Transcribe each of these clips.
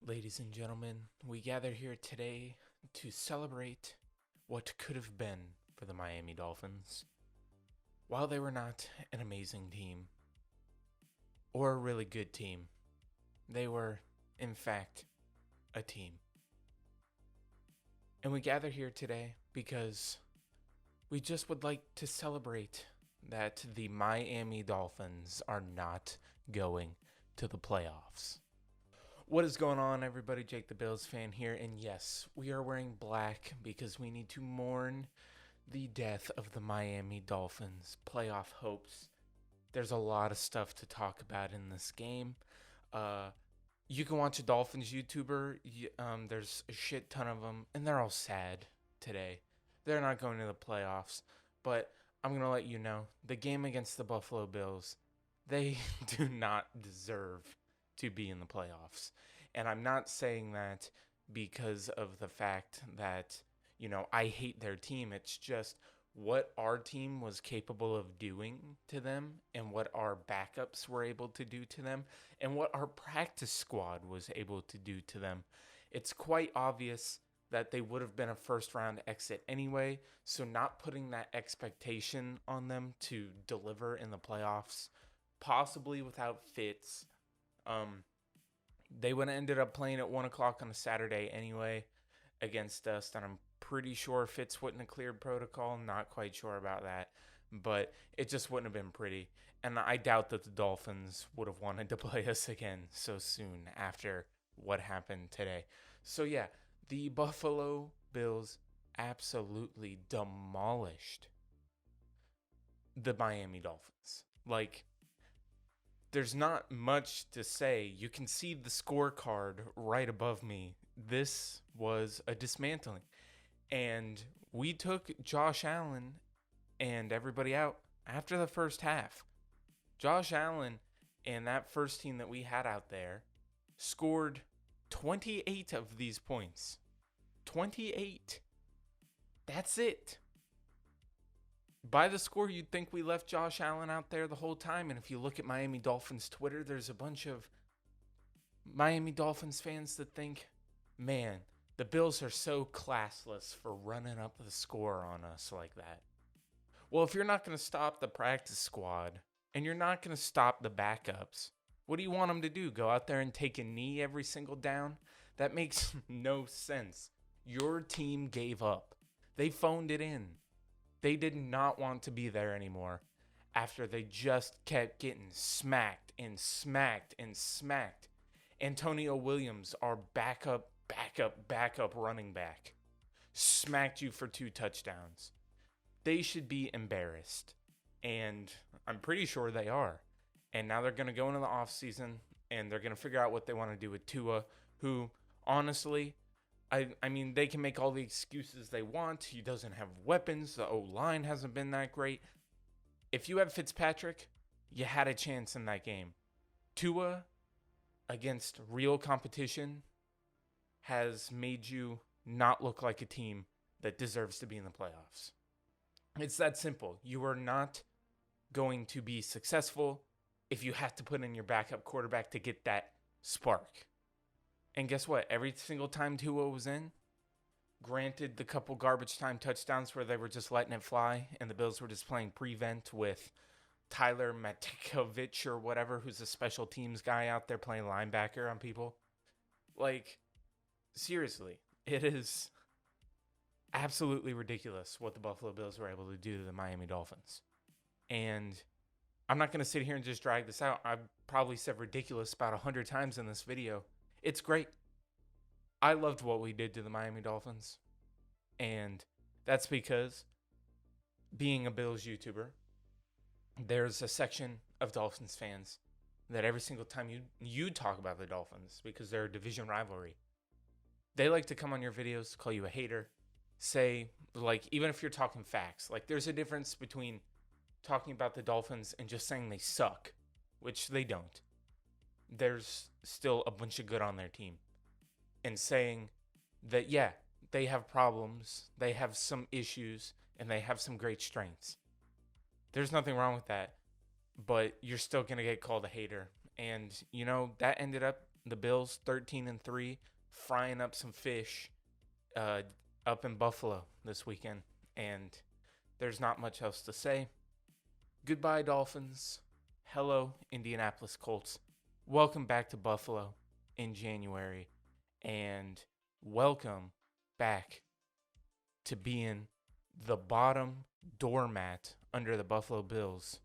Ladies and gentlemen, we gather here today to celebrate what could have been for the Miami Dolphins. While they were not an amazing team or a really good team, they were, in fact, a team. And we gather here today because we just would like to celebrate that the Miami Dolphins are not going to the playoffs. What is going on, everybody? Jake the Bills fan here, and yes, we are wearing black because we need to mourn the death of the Miami Dolphins playoff hopes. There's a lot of stuff to talk about in this game. You can watch a Dolphins YouTuber. There's a shit ton of them, and they're all sad today. They're not going to the playoffs, but I'm going to let you know, the game against the Buffalo Bills, they do not deserve to be in the playoffs. And I'm not saying that because of the fact that, I hate their team. It's just what our team was capable of doing to them and what our backups were able to do to them and what our practice squad was able to do to them. It's quite obvious that they would have been a first round exit anyway, so not putting that expectation on them to deliver in the playoffs, possibly without Fitz. They would have ended up playing at 1 o'clock on a Saturday anyway against us, and I'm pretty sure Fitz wouldn't have cleared protocol. Not quite sure about that, but it just wouldn't have been pretty. And I doubt that the Dolphins would have wanted to play us again so soon after what happened today. So yeah, the Buffalo Bills absolutely demolished the Miami Dolphins. There's not much to say. You can see the scorecard right above me. This was a dismantling. And we took Josh Allen and everybody out after the first half. Josh Allen and that first team that we had out there scored 28 of these points. 28. That's it. By the score, you'd think we left Josh Allen out there the whole time. And if you look at Miami Dolphins Twitter, there's a bunch of Miami Dolphins fans that think, man, the Bills are so classless for running up the score on us like that. Well, if you're not going to stop the practice squad and you're not going to stop the backups, what do you want them to do? Go out there and take a knee every single down? That makes no sense. Your team gave up. They phoned it in. They did not want to be there anymore after they just kept getting smacked and smacked and smacked. Antonio Williams, our backup running back, smacked you for 2 touchdowns. They should be embarrassed, and I'm pretty sure they are. And now they're going to go into the offseason, and they're going to figure out what they want to do with Tua, who, honestly, I mean, they can make all the excuses they want. He doesn't have weapons. The O-line hasn't been that great. If you have Fitzpatrick, you had a chance in that game. Tua, against real competition, has made you not look like a team that deserves to be in the playoffs. It's that simple. You are not going to be successful if you have to put in your backup quarterback to get that spark. And guess what? Every single time Tua was in, granted the couple garbage time touchdowns where they were just letting it fly and the Bills were just playing prevent with Tyler Matikovic or whatever, who's a special teams guy out there playing linebacker on people. Seriously, it is absolutely ridiculous what the Buffalo Bills were able to do to the Miami Dolphins. And I'm not going to sit here and just drag this out. I've probably said ridiculous about 100 times in this video. It's great. I loved what we did to the Miami Dolphins. And that's because, being a Bills YouTuber, there's a section of Dolphins fans that every single time you talk about the Dolphins, because they're a division rivalry, they like to come on your videos, call you a hater, say, even if you're talking facts, there's a difference between talking about the Dolphins and just saying they suck, which they don't. There's still a bunch of good on their team. And saying that, yeah, they have problems, they have some issues, and they have some great strengths. There's nothing wrong with that, but you're still going to get called a hater. And, that ended up The Bills 13-3, frying up some fish uh, up in Buffalo this weekend. And there's not much else to say. Goodbye, Dolphins. Hello, Indianapolis Colts. Welcome back to Buffalo in January. And welcome back to being the bottom doormat under the Buffalo Bills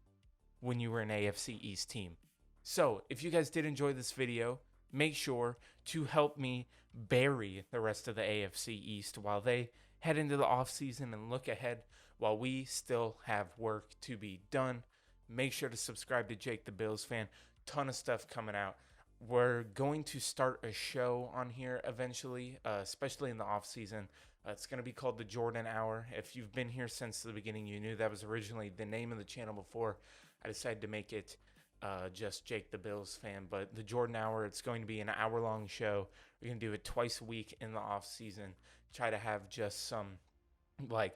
when you were an AFC East team. So, if you guys did enjoy this video, make sure to help me bury the rest of the AFC East while they head into the offseason and look ahead while we still have work to be done. Make sure to subscribe to Jake the Bills Fan. Ton of stuff coming out. We're going to start a show on here eventually, especially in the offseason. It's going to be called the Jordan Hour. If you've been here since the beginning, you knew that was originally the name of the channel before I decided to make it just Jake the Bills Fan. But the Jordan Hour, it's going to be an hour-long show. We're going to do it twice a week in the off-season. Try to have just some, like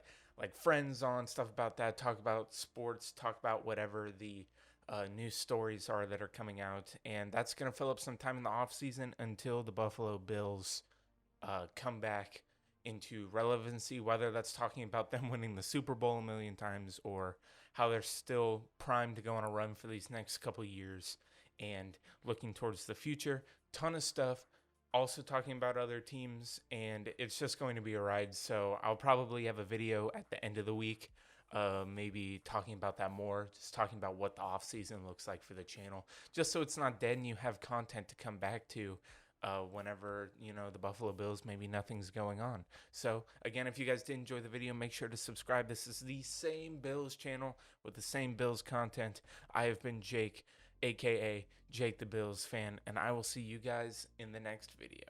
friends on, stuff about that, talk about sports, talk about whatever the news stories are that are coming out. And that's going to fill up some time in the off-season until the Buffalo Bills come back into relevancy, whether that's talking about them winning the Super Bowl a million times or how they're still primed to go on a run for these next couple years and looking towards the future. Ton of stuff. Also talking about other teams, and it's just going to be a ride. So I'll probably have a video at the end of the week, maybe talking about that more, just talking about what the off season looks like for the channel, just so it's not dead and you have content to come back to whenever, the Buffalo Bills, maybe nothing's going on. So again, if you guys did enjoy the video, make sure to subscribe. This is the same Bills channel with the same Bills content. I have been Jake, aka Jake the Bills Fan, and I will see you guys in the next video.